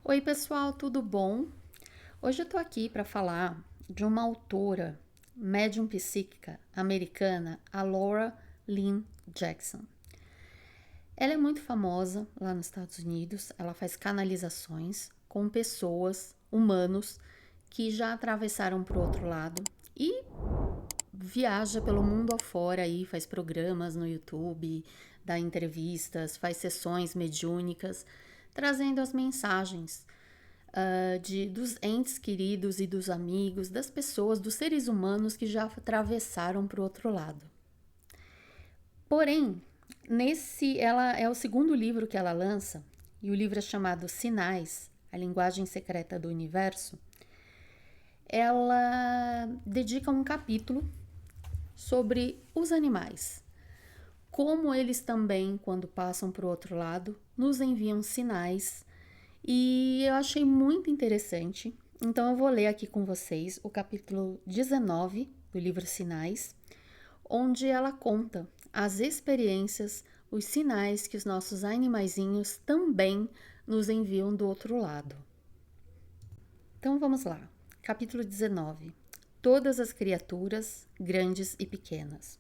Oi, pessoal, tudo bom? Hoje eu tô aqui para falar de uma autora médium psíquica americana, a Laura Lynn Jackson. Ela é muito famosa lá nos Estados Unidos, ela faz canalizações com pessoas, humanos, que já atravessaram para o outro lado e viaja pelo mundo afora aí, faz programas no YouTube, dá entrevistas, faz sessões mediúnicas, trazendo as mensagens dos entes queridos e dos amigos, das pessoas, dos seres humanos que já atravessaram para o outro lado. Porém, ela é o segundo livro que ela lança, e o livro é chamado Sinais, a linguagem secreta do universo. Ela dedica um capítulo sobre os animais, como eles também, quando passam para o outro lado, nos enviam sinais. E eu achei muito interessante. Então eu vou ler aqui com vocês o capítulo 19 do livro Sinais, onde ela conta as experiências, os sinais que os nossos animaizinhos também nos enviam do outro lado. Então vamos lá. Capítulo 19. Todas as criaturas, grandes e pequenas.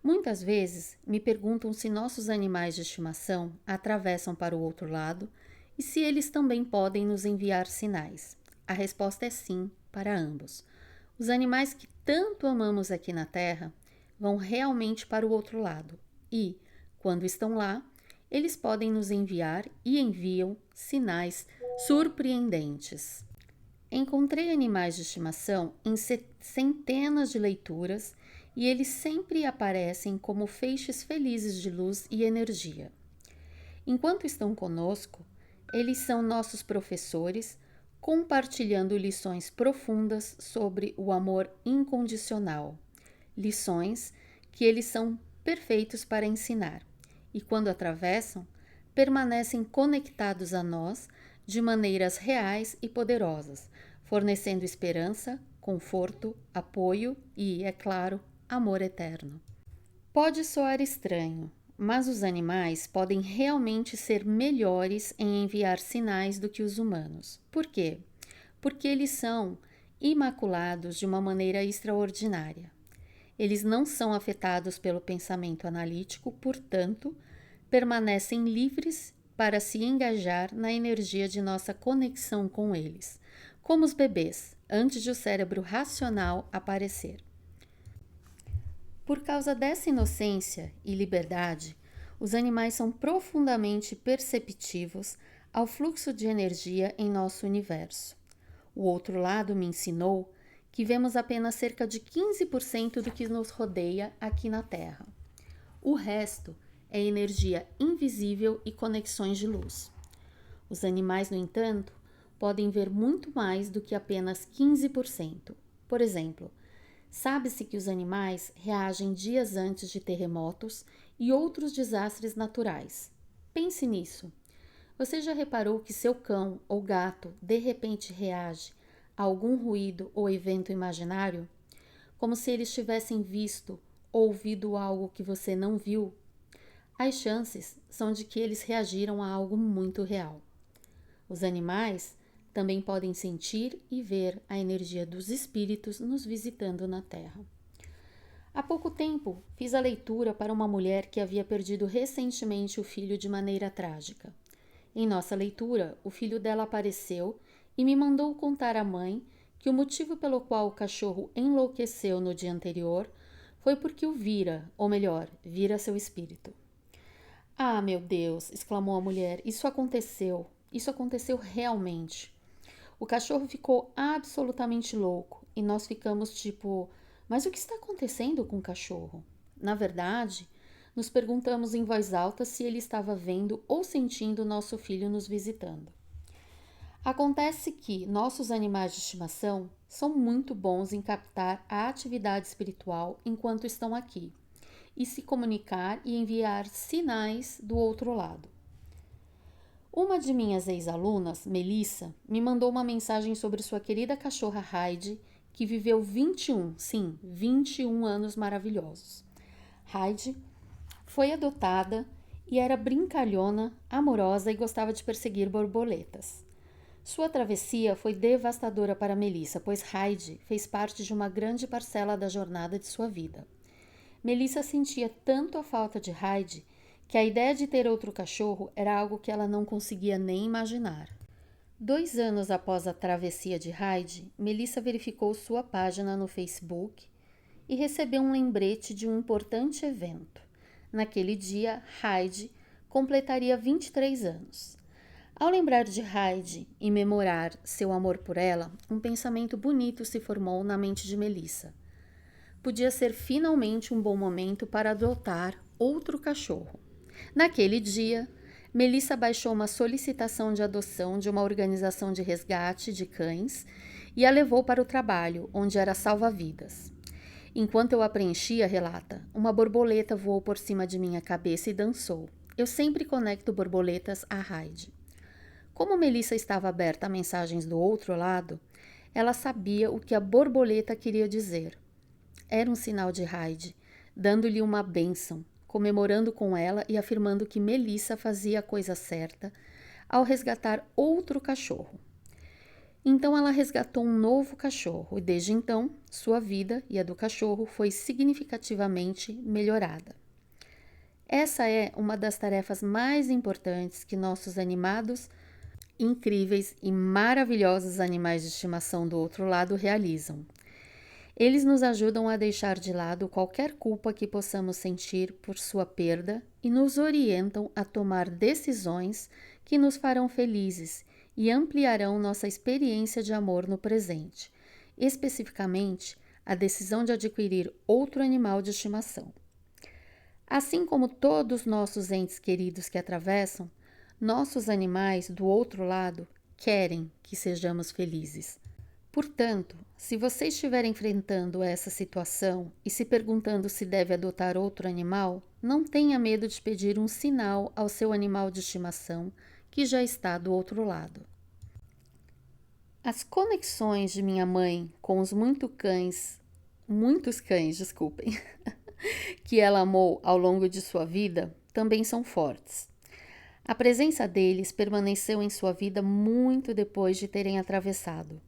Muitas vezes me perguntam se nossos animais de estimação atravessam para o outro lado e se eles também podem nos enviar sinais. A resposta é sim para ambos. Os animais que tanto amamos aqui na Terra vão realmente para o outro lado e, quando estão lá, eles podem nos enviar e enviam sinais surpreendentes. Encontrei animais de estimação em centenas de leituras e eles sempre aparecem como feixes felizes de luz e energia. Enquanto estão conosco, eles são nossos professores, compartilhando lições profundas sobre o amor incondicional, lições que eles são perfeitos para ensinar, e quando atravessam, permanecem conectados a nós de maneiras reais e poderosas, fornecendo esperança, conforto, apoio e, é claro, amor eterno. Pode soar estranho, mas os animais podem realmente ser melhores em enviar sinais do que os humanos. Por quê? Porque eles são imaculados de uma maneira extraordinária. Eles não são afetados pelo pensamento analítico, portanto, permanecem livres para se engajar na energia de nossa conexão com eles, como os bebês, antes de o cérebro racional aparecer. Por causa dessa inocência e liberdade, os animais são profundamente perceptivos ao fluxo de energia em nosso universo. O outro lado me ensinou que vemos apenas cerca de 15% do que nos rodeia aqui na Terra. O resto é energia invisível e conexões de luz. Os animais, no entanto, podem ver muito mais do que apenas 15%. Por exemplo, sabe-se que os animais reagem dias antes de terremotos e outros desastres naturais. Pense nisso. Você já reparou que seu cão ou gato de repente reage a algum ruído ou evento imaginário? Como se eles tivessem visto ou ouvido algo que você não viu? As chances são de que eles reagiram a algo muito real. Os animais também podem sentir e ver a energia dos espíritos nos visitando na Terra. Há pouco tempo, fiz a leitura para uma mulher que havia perdido recentemente o filho de maneira trágica. Em nossa leitura, o filho dela apareceu e me mandou contar à mãe que o motivo pelo qual o cachorro enlouqueceu no dia anterior foi porque o vira, ou melhor, vira seu espírito. Ah, meu Deus! Exclamou a mulher. Isso aconteceu. Isso aconteceu realmente. O cachorro ficou absolutamente louco e nós ficamos tipo, mas o que está acontecendo com o cachorro? Na verdade, nos perguntamos em voz alta se ele estava vendo ou sentindo nosso filho nos visitando. Acontece que nossos animais de estimação são muito bons em captar a atividade espiritual enquanto estão aqui e se comunicar e enviar sinais do outro lado. Uma de minhas ex-alunas, Melissa, me mandou uma mensagem sobre sua querida cachorra Heidi, que viveu 21 anos maravilhosos. Heidi foi adotada e era brincalhona, amorosa e gostava de perseguir borboletas. Sua travessia foi devastadora para Melissa, pois Hyde fez parte de uma grande parcela da jornada de sua vida. Melissa sentia tanto a falta de Hyde que a ideia de ter outro cachorro era algo que ela não conseguia nem imaginar. 2 anos após a travessia de Hyde, Melissa verificou sua página no Facebook e recebeu um lembrete de um importante evento. Naquele dia, Hyde completaria 23 anos. Ao lembrar de Hyde e memorar seu amor por ela, um pensamento bonito se formou na mente de Melissa. Podia ser finalmente um bom momento para adotar outro cachorro. Naquele dia, Melissa baixou uma solicitação de adoção de uma organização de resgate de cães e a levou para o trabalho, onde era salva-vidas. Enquanto eu a preenchia, relata, uma borboleta voou por cima de minha cabeça e dançou. Eu sempre conecto borboletas a Hyde. Como Melissa estava aberta a mensagens do outro lado, ela sabia o que a borboleta queria dizer. Era um sinal de Hyde, dando-lhe uma bênção, comemorando com ela e afirmando que Melissa fazia a coisa certa ao resgatar outro cachorro. Então ela resgatou um novo cachorro e desde então sua vida e a do cachorro foi significativamente melhorada. Essa é uma das tarefas mais importantes que nossos animados, incríveis e maravilhosos animais de estimação do outro lado realizam. Eles nos ajudam a deixar de lado qualquer culpa que possamos sentir por sua perda e nos orientam a tomar decisões que nos farão felizes e ampliarão nossa experiência de amor no presente, especificamente a decisão de adquirir outro animal de estimação. Assim como todos nossos entes queridos que atravessam, nossos animais do outro lado querem que sejamos felizes. Portanto, se você estiver enfrentando essa situação e se perguntando se deve adotar outro animal, não tenha medo de pedir um sinal ao seu animal de estimação que já está do outro lado. As conexões de minha mãe com os muitos cães, que ela amou ao longo de sua vida, também são fortes. A presença deles permaneceu em sua vida muito depois de terem atravessado.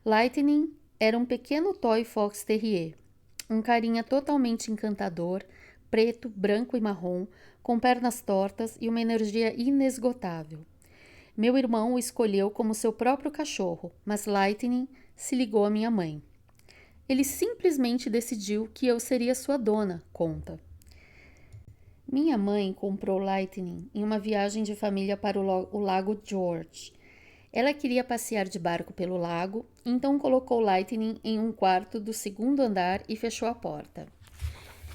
Lightning era um pequeno toy fox terrier, um carinha totalmente encantador, preto, branco e marrom, com pernas tortas e uma energia inesgotável. Meu irmão o escolheu como seu próprio cachorro, mas Lightning se ligou à minha mãe. Ele simplesmente decidiu que eu seria sua dona, conta. Minha mãe comprou Lightning em uma viagem de família para o Lago George. Ela queria passear de barco pelo lago, então colocou Lightning em um quarto do segundo andar e fechou a porta.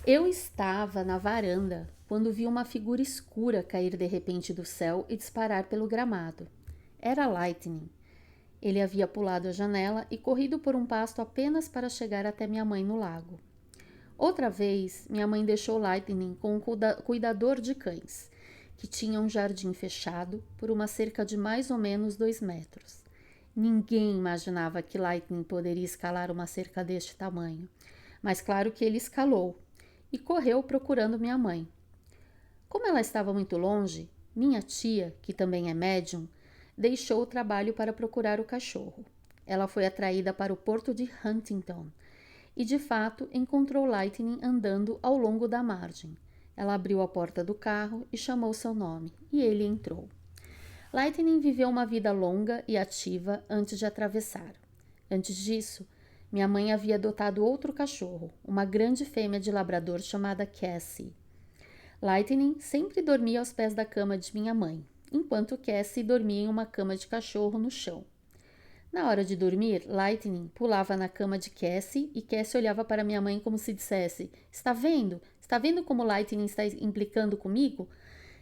Eu estava na varanda quando vi uma figura escura cair de repente do céu e disparar pelo gramado. Era Lightning. Ele havia pulado a janela e corrido por um pasto apenas para chegar até minha mãe no lago. Outra vez, minha mãe deixou Lightning com um cuidador de cães, que tinha um jardim fechado por uma cerca de mais ou menos 2 metros. Ninguém imaginava que Lightning poderia escalar uma cerca deste tamanho, mas claro que ele escalou e correu procurando minha mãe. Como ela estava muito longe, minha tia, que também é médium, deixou o trabalho para procurar o cachorro. Ela foi atraída para o porto de Huntington e, de fato, encontrou Lightning andando ao longo da margem. Ela abriu a porta do carro e chamou seu nome, e ele entrou. Lightning viveu uma vida longa e ativa antes de atravessar. Antes disso, minha mãe havia adotado outro cachorro, uma grande fêmea de labrador chamada Cassie. Lightning sempre dormia aos pés da cama de minha mãe, enquanto Cassie dormia em uma cama de cachorro no chão. Na hora de dormir, Lightning pulava na cama de Cassie e Cassie olhava para minha mãe como se dissesse: Está vendo? Está vendo como Lightning está implicando comigo?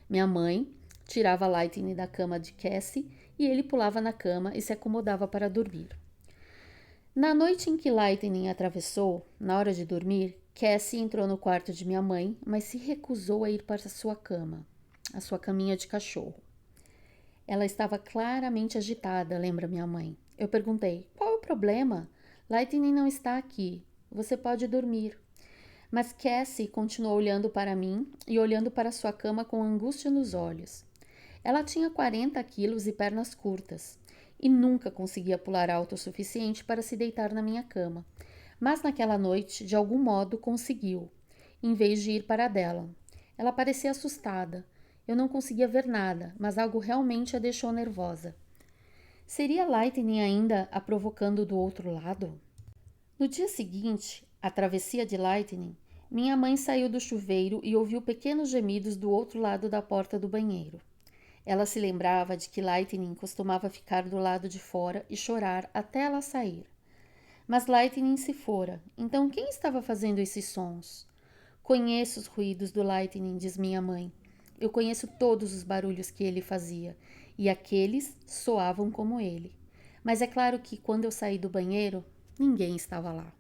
Minha mãe tirava Lightning da cama de Cassie e ele pulava na cama e se acomodava para dormir. Na noite em que Lightning atravessou, na hora de dormir, Cassie entrou no quarto de minha mãe, mas se recusou a ir para a sua cama, a sua caminha de cachorro. Ela estava claramente agitada, lembra minha mãe. Eu perguntei, qual é o problema? Lightning não está aqui, você pode dormir. Mas Cassie continuou olhando para mim e olhando para sua cama com angústia nos olhos. Ela tinha 40 quilos e pernas curtas, e nunca conseguia pular alto o suficiente para se deitar na minha cama. Mas naquela noite, de algum modo, conseguiu, em vez de ir para a dela. Ela parecia assustada. Eu não conseguia ver nada, mas algo realmente a deixou nervosa. Seria Lightning ainda a provocando do outro lado? No dia seguinte, a travessia de Lightning, minha mãe saiu do chuveiro e ouviu pequenos gemidos do outro lado da porta do banheiro. Ela se lembrava de que Lightning costumava ficar do lado de fora e chorar até ela sair. Mas Lightning se fora, então quem estava fazendo esses sons? Conheço os ruídos do Lightning, diz minha mãe. Eu conheço todos os barulhos que ele fazia, e aqueles soavam como ele. Mas é claro que quando eu saí do banheiro, ninguém estava lá.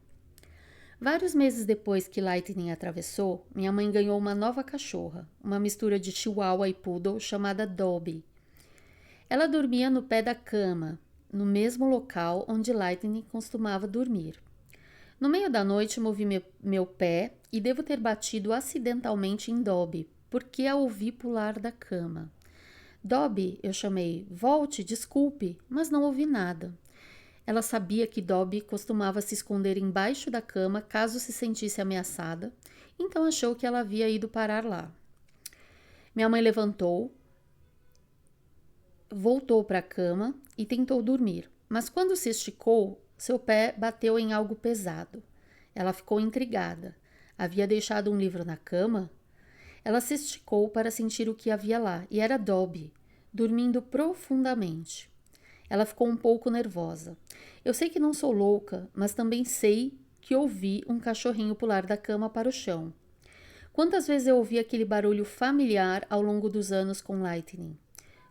Vários meses depois que Lightning atravessou, minha mãe ganhou uma nova cachorra, uma mistura de chihuahua e poodle chamada Dobby. Ela dormia no pé da cama, no mesmo local onde Lightning costumava dormir. No meio da noite movi meu pé e devo ter batido acidentalmente em Dobby, porque a ouvi pular da cama. Dobby, eu chamei, volte, desculpe, mas não ouvi nada. Ela sabia que Dobby costumava se esconder embaixo da cama caso se sentisse ameaçada, então achou que ela havia ido parar lá. Minha mãe levantou, voltou para a cama e tentou dormir, mas quando se esticou, seu pé bateu em algo pesado. Ela ficou intrigada. Havia deixado um livro na cama? Ela se esticou para sentir o que havia lá, e era Dobby, dormindo profundamente. Ela ficou um pouco nervosa. Eu sei que não sou louca, mas também sei que ouvi um cachorrinho pular da cama para o chão. Quantas vezes eu ouvi aquele barulho familiar ao longo dos anos com Lightning?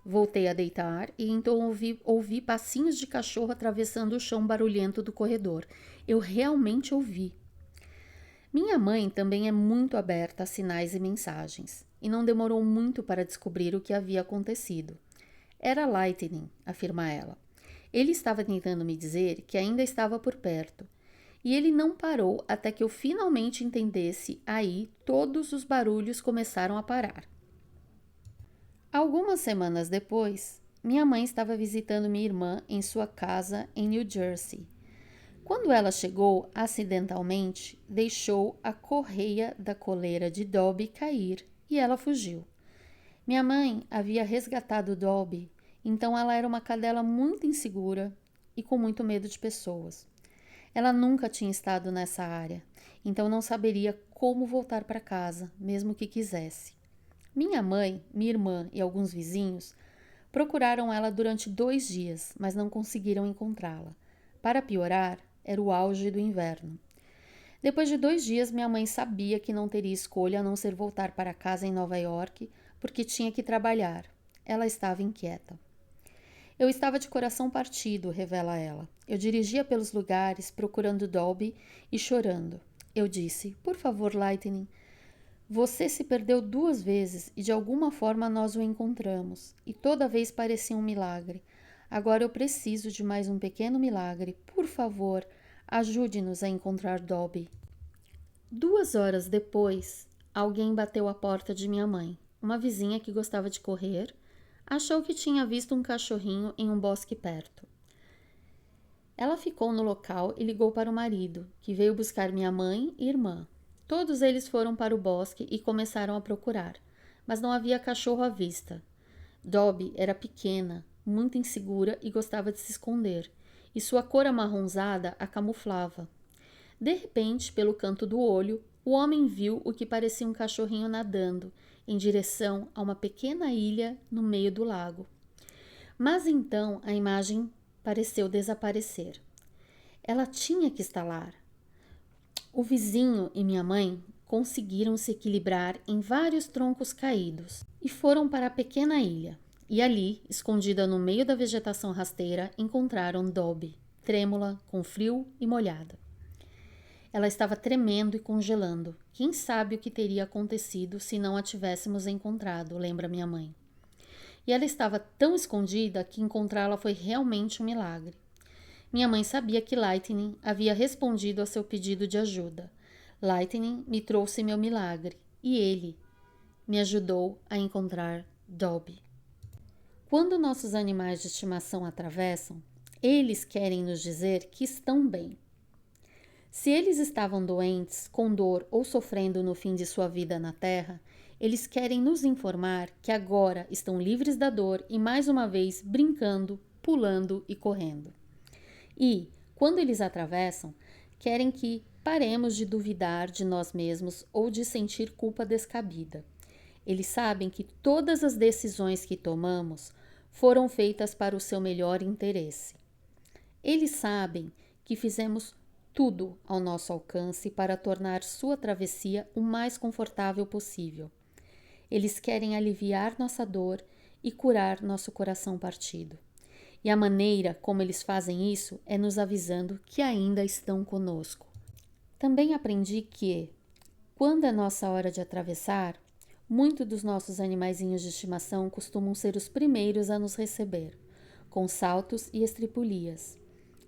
Voltei a deitar e então ouvi passinhos de cachorro atravessando o chão barulhento do corredor. Eu realmente ouvi. Minha mãe também é muito aberta a sinais e mensagens, e não demorou muito para descobrir o que havia acontecido. Era Lightning, afirma ela. Ele estava tentando me dizer que ainda estava por perto, e ele não parou até que eu finalmente entendesse. Aí todos os barulhos começaram a parar. Algumas semanas depois, minha mãe estava visitando minha irmã em sua casa em New Jersey. Quando ela chegou, acidentalmente, deixou a correia da coleira de Dobby cair e ela fugiu. Minha mãe havia resgatado Dobby, então ela era uma cadela muito insegura e com muito medo de pessoas. Ela nunca tinha estado nessa área, então não saberia como voltar para casa, mesmo que quisesse. Minha mãe, minha irmã e alguns vizinhos procuraram ela durante 2 dias, mas não conseguiram encontrá-la. Para piorar, era o auge do inverno. Depois de 2 dias, minha mãe sabia que não teria escolha a não ser voltar para casa em Nova York, porque tinha que trabalhar. Ela estava inquieta. Eu estava de coração partido, revela ela. Eu dirigia pelos lugares, procurando Dobby e chorando. Eu disse, por favor, Lightning, você se perdeu 2 vezes e de alguma forma nós o encontramos. E toda vez parecia um milagre. Agora eu preciso de mais um pequeno milagre. Por favor, ajude-nos a encontrar Dobby. 2 horas depois, alguém bateu à porta de minha mãe. Uma vizinha que gostava de correr achou que tinha visto um cachorrinho em um bosque perto. Ela ficou no local e ligou para o marido, que veio buscar minha mãe e irmã. Todos eles foram para o bosque e começaram a procurar, mas não havia cachorro à vista. Dobby era pequena, muito insegura e gostava de se esconder, e sua cor amarronzada a camuflava. De repente, pelo canto do olho, o homem viu o que parecia um cachorrinho nadando em direção a uma pequena ilha no meio do lago. Mas então a imagem pareceu desaparecer. Ela tinha que estar lá. O vizinho e minha mãe conseguiram se equilibrar em vários troncos caídos e foram para a pequena ilha. E ali, escondida no meio da vegetação rasteira, encontraram Dobby, trêmula, com frio e molhada. Ela estava tremendo e congelando. Quem sabe o que teria acontecido se não a tivéssemos encontrado, lembra minha mãe. E ela estava tão escondida que encontrá-la foi realmente um milagre. Minha mãe sabia que Lightning havia respondido a seu pedido de ajuda. Lightning me trouxe meu milagre e ele me ajudou a encontrar Dobby. Quando nossos animais de estimação atravessam, eles querem nos dizer que estão bem. Se eles estavam doentes, com dor ou sofrendo no fim de sua vida na Terra, eles querem nos informar que agora estão livres da dor e mais uma vez brincando, pulando e correndo. E, quando eles atravessam, querem que paremos de duvidar de nós mesmos ou de sentir culpa descabida. Eles sabem que todas as decisões que tomamos foram feitas para o seu melhor interesse. Eles sabem que fizemos tudo ao nosso alcance para tornar sua travessia o mais confortável possível. Eles querem aliviar nossa dor e curar nosso coração partido. E a maneira como eles fazem isso é nos avisando que ainda estão conosco. Também aprendi que, quando é nossa hora de atravessar, muitos dos nossos animaizinhos de estimação costumam ser os primeiros a nos receber, com saltos e estripulias.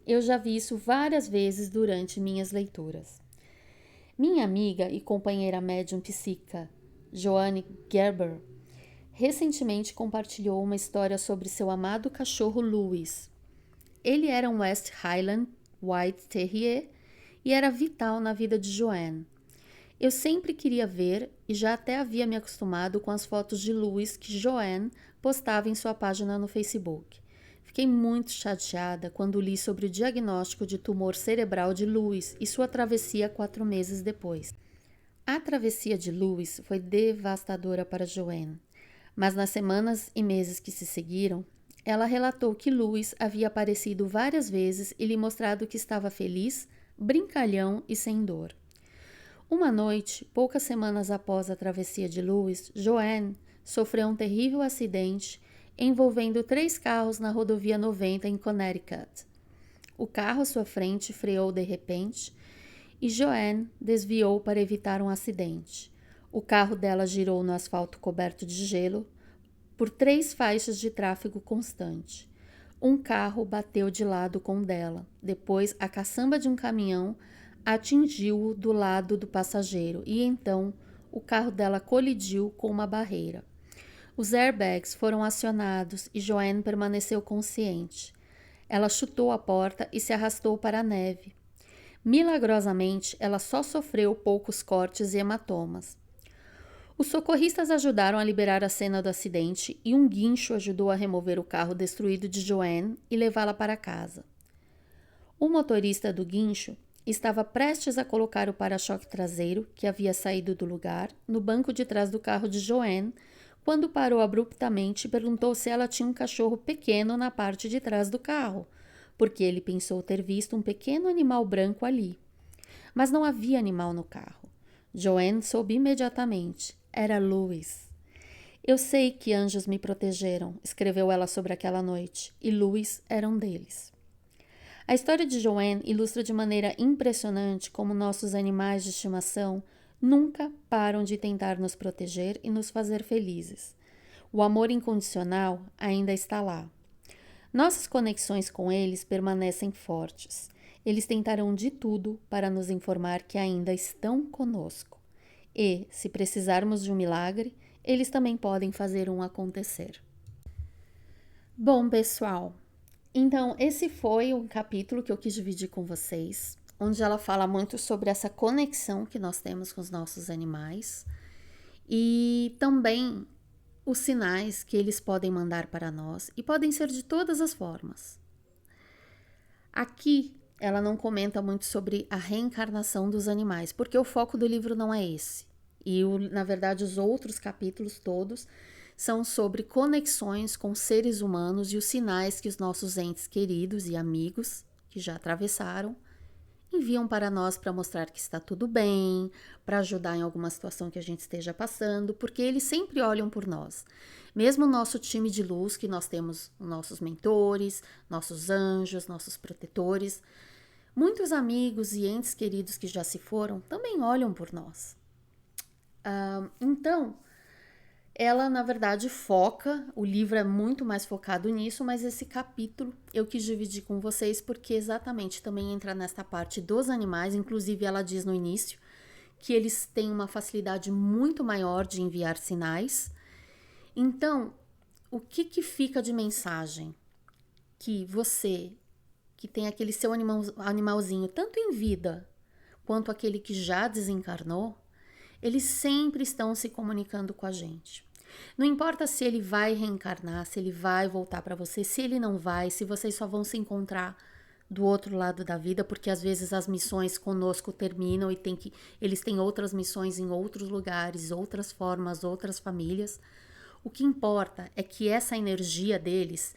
Eu já vi isso várias vezes durante minhas leituras. Minha amiga e companheira médium psíquica, Joanne Gerber, recentemente compartilhou uma história sobre seu amado cachorro Louis. Ele era um West Highland White Terrier e era vital na vida de Joanne. Eu sempre queria ver e já até havia me acostumado com as fotos de Louis que Joanne postava em sua página no Facebook. Fiquei muito chateada quando li sobre o diagnóstico de tumor cerebral de Louis e sua travessia 4 meses depois. A travessia de Louis foi devastadora para Joanne, mas nas semanas e meses que se seguiram, ela relatou que Louis havia aparecido várias vezes e lhe mostrado que estava feliz, brincalhão e sem dor. Uma noite, poucas semanas após a travessia de Louis, Joanne sofreu um terrível acidente envolvendo 3 carros na rodovia 90 em Connecticut. O carro à sua frente freou de repente e Joanne desviou para evitar um acidente. O carro dela girou no asfalto coberto de gelo por 3 faixas de tráfego constante. Um carro bateu de lado com o dela. Depois, a caçamba de um caminhão atingiu-o do lado do passageiro e então o carro dela colidiu com uma barreira. Os airbags foram acionados e Joanne permaneceu consciente. Ela chutou a porta e se arrastou para a neve. Milagrosamente, ela só sofreu poucos cortes e hematomas. Os socorristas ajudaram a liberar a cena do acidente e um guincho ajudou a remover o carro destruído de Joanne e levá-la para casa. O motorista do guincho estava prestes a colocar o para-choque traseiro, que havia saído do lugar, no banco de trás do carro de Joanne, quando parou abruptamente e perguntou se ela tinha um cachorro pequeno na parte de trás do carro, porque ele pensou ter visto um pequeno animal branco ali. Mas não havia animal no carro. Joanne soube imediatamente. Era Louis. Eu sei que anjos me protegeram, escreveu ela sobre aquela noite, e Louis era um deles. A história de Joanne ilustra de maneira impressionante como nossos animais de estimação nunca param de tentar nos proteger e nos fazer felizes. O amor incondicional ainda está lá. Nossas conexões com eles permanecem fortes. Eles tentarão de tudo para nos informar que ainda estão conosco. E, se precisarmos de um milagre, eles também podem fazer um acontecer. Bom, pessoal, então esse foi um capítulo que eu quis dividir com vocês, onde ela fala muito sobre essa conexão que nós temos com os nossos animais e também os sinais que eles podem mandar para nós e podem ser de todas as formas. Aqui ela não comenta muito sobre a reencarnação dos animais, porque o foco do livro não é esse. E, na verdade, os outros capítulos todos são sobre conexões com seres humanos e os sinais que os nossos entes queridos e amigos, que já atravessaram, enviam para nós para mostrar que está tudo bem, para ajudar em alguma situação que a gente esteja passando, porque eles sempre olham por nós. Mesmo o nosso time de luz, que nós temos nossos mentores, nossos anjos, nossos protetores, muitos amigos e entes queridos que já se foram também olham por nós. Então, ela na verdade foca, o livro é muito mais focado nisso, mas esse capítulo eu quis dividir com vocês porque exatamente também entra nesta parte dos animais. Inclusive ela diz no início que eles têm uma facilidade muito maior de enviar sinais. Então, o que fica de mensagem? Que você, que tem aquele seu animalzinho, tanto em vida quanto aquele que já desencarnou, eles sempre estão se comunicando com a gente. Não importa se ele vai reencarnar, se ele vai voltar para você, se ele não vai, se vocês só vão se encontrar do outro lado da vida, porque às vezes as missões conosco terminam e eles têm outras missões em outros lugares, outras formas, outras famílias. O que importa é que essa energia deles,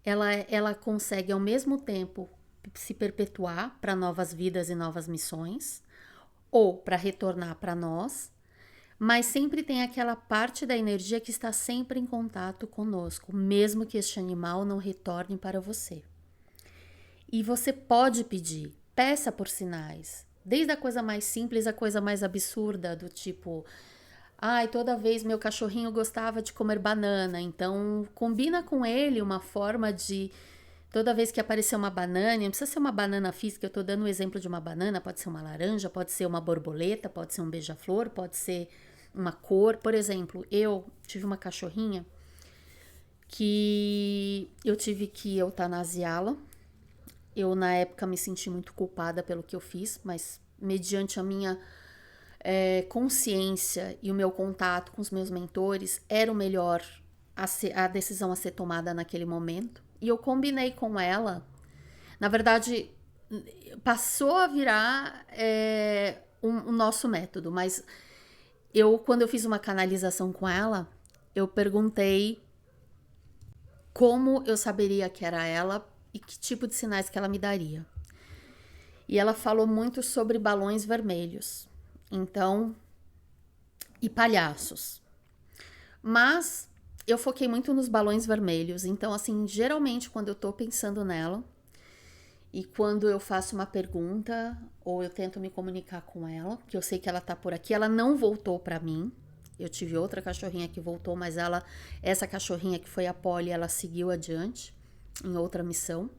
ela consegue ao mesmo tempo se perpetuar para novas vidas e novas missões, ou para retornar para nós, mas sempre tem aquela parte da energia que está sempre em contato conosco, mesmo que este animal não retorne para você. E você pode pedir, peça por sinais, desde a coisa mais simples à coisa mais absurda, do tipo, ai, toda vez meu cachorrinho gostava de comer banana, então combina com ele uma forma de, toda vez que aparecer uma banana, não precisa ser uma banana física, eu tô dando o exemplo de uma banana, pode ser uma laranja, pode ser uma borboleta, pode ser um beija-flor, pode ser uma cor. Por exemplo, eu tive uma cachorrinha que eu tive que eutanasiá-la. Eu, na época, me senti muito culpada pelo que eu fiz, mas mediante a minha consciência e o meu contato com os meus mentores, era o melhor a decisão a ser tomada naquele momento. E eu combinei com ela. Na verdade, passou a virar o nosso método, mas quando eu fiz uma canalização com ela, eu perguntei como eu saberia que era ela e que tipo de sinais que ela me daria. E ela falou muito sobre balões vermelhos, então, e palhaços. Mas eu foquei muito nos balões vermelhos, então assim, geralmente quando eu tô pensando nela e quando eu faço uma pergunta ou eu tento me comunicar com ela, que eu sei que ela tá por aqui, ela não voltou para mim. Eu tive outra cachorrinha que voltou, mas essa cachorrinha que foi a Polly, ela seguiu adiante em outra missão.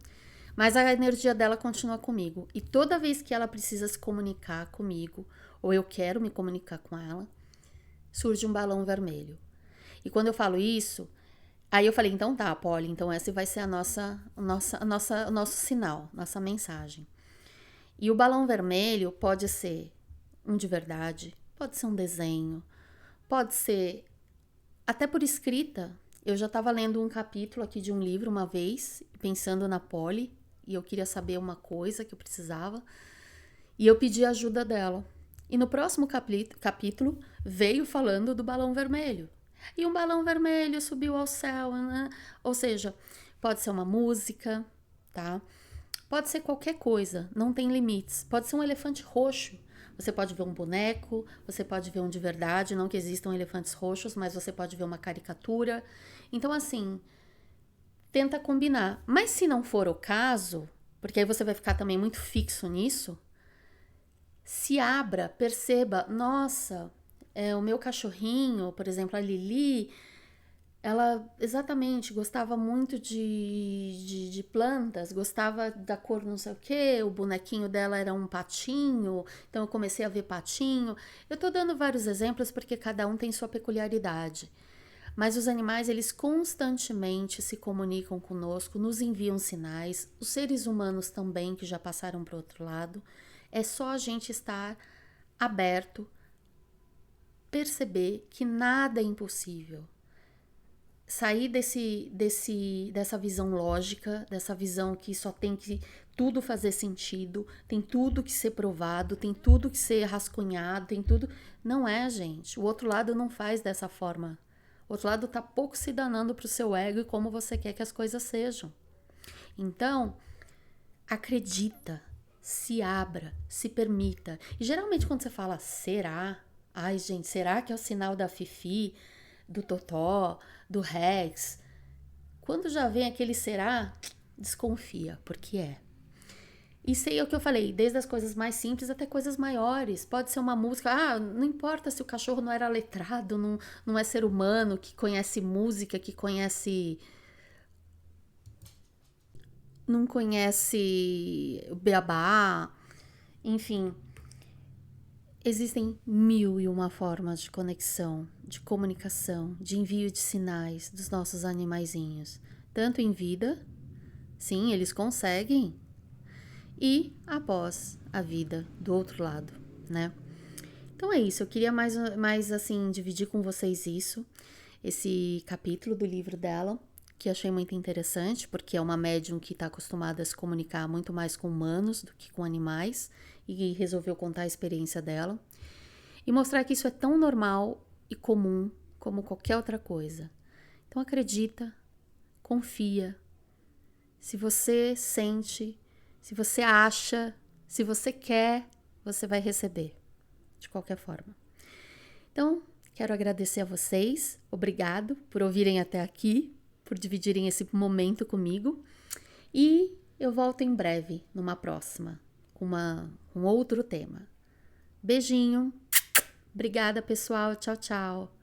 Mas a energia dela continua comigo. E toda vez que ela precisa se comunicar comigo, ou eu quero me comunicar com ela, surge um balão vermelho. E quando eu falo isso, aí eu falei, então tá, Polly, então esse vai ser o nosso sinal, nossa mensagem. E o balão vermelho pode ser um de verdade, pode ser um desenho, pode ser até por escrita. Eu já estava lendo um capítulo aqui de um livro uma vez, pensando na Polly, e eu queria saber uma coisa que eu precisava, e eu pedi a ajuda dela. E no próximo capítulo veio falando do balão vermelho. E um balão vermelho subiu ao céu, né? Ou seja, pode ser uma música, tá? Pode ser qualquer coisa, não tem limites. Pode ser um elefante roxo. Você pode ver um boneco, você pode ver um de verdade, não que existam elefantes roxos, mas você pode ver uma caricatura. Então, assim, tenta combinar. Mas se não for o caso, porque aí você vai ficar também muito fixo nisso, se abra, perceba, nossa, o meu cachorrinho, por exemplo, a Lili, ela exatamente gostava muito de plantas, gostava da cor não sei o que, o bonequinho dela era um patinho, então eu comecei a ver patinho. Eu tô dando vários exemplos porque cada um tem sua peculiaridade. Mas os animais, eles constantemente se comunicam conosco, nos enviam sinais, os seres humanos também, que já passaram para o outro lado. É só a gente estar aberto, perceber que nada é impossível. Sair dessa visão lógica, dessa visão que só tem que tudo fazer sentido, tem tudo que ser provado, tem tudo que ser rascunhado, tem tudo... Não é, gente. O outro lado não faz dessa forma. O outro lado tá pouco se danando pro seu ego e como você quer que as coisas sejam. Então, acredita, se abra, se permita. E geralmente quando você fala será, ai gente, será que é o sinal da Fifi, do Totó, do Rex? Quando já vem aquele será, desconfia, porque é. Isso aí é o que eu falei, desde as coisas mais simples até coisas maiores. Pode ser uma música, não importa se o cachorro não era letrado, não é ser humano, que conhece música, que conhece... não conhece o beabá, enfim. Existem 1001 formas de conexão, de comunicação, de envio de sinais dos nossos animaizinhos, tanto em vida, sim, eles conseguem, e após a vida do outro lado, né? Então é isso, eu queria mais assim, dividir com vocês esse capítulo do livro dela, que achei muito interessante, porque é uma médium que está acostumada a se comunicar muito mais com humanos do que com animais, e resolveu contar a experiência dela. E mostrar que isso é tão normal e comum como qualquer outra coisa. Então acredita, confia. Se você sente, se você acha, se você quer, você vai receber, de qualquer forma. Então, quero agradecer a vocês. Obrigado por ouvirem até aqui, por dividirem esse momento comigo. E eu volto em breve, numa próxima, com um outro tema. Beijinho. Obrigada, pessoal. Tchau, tchau.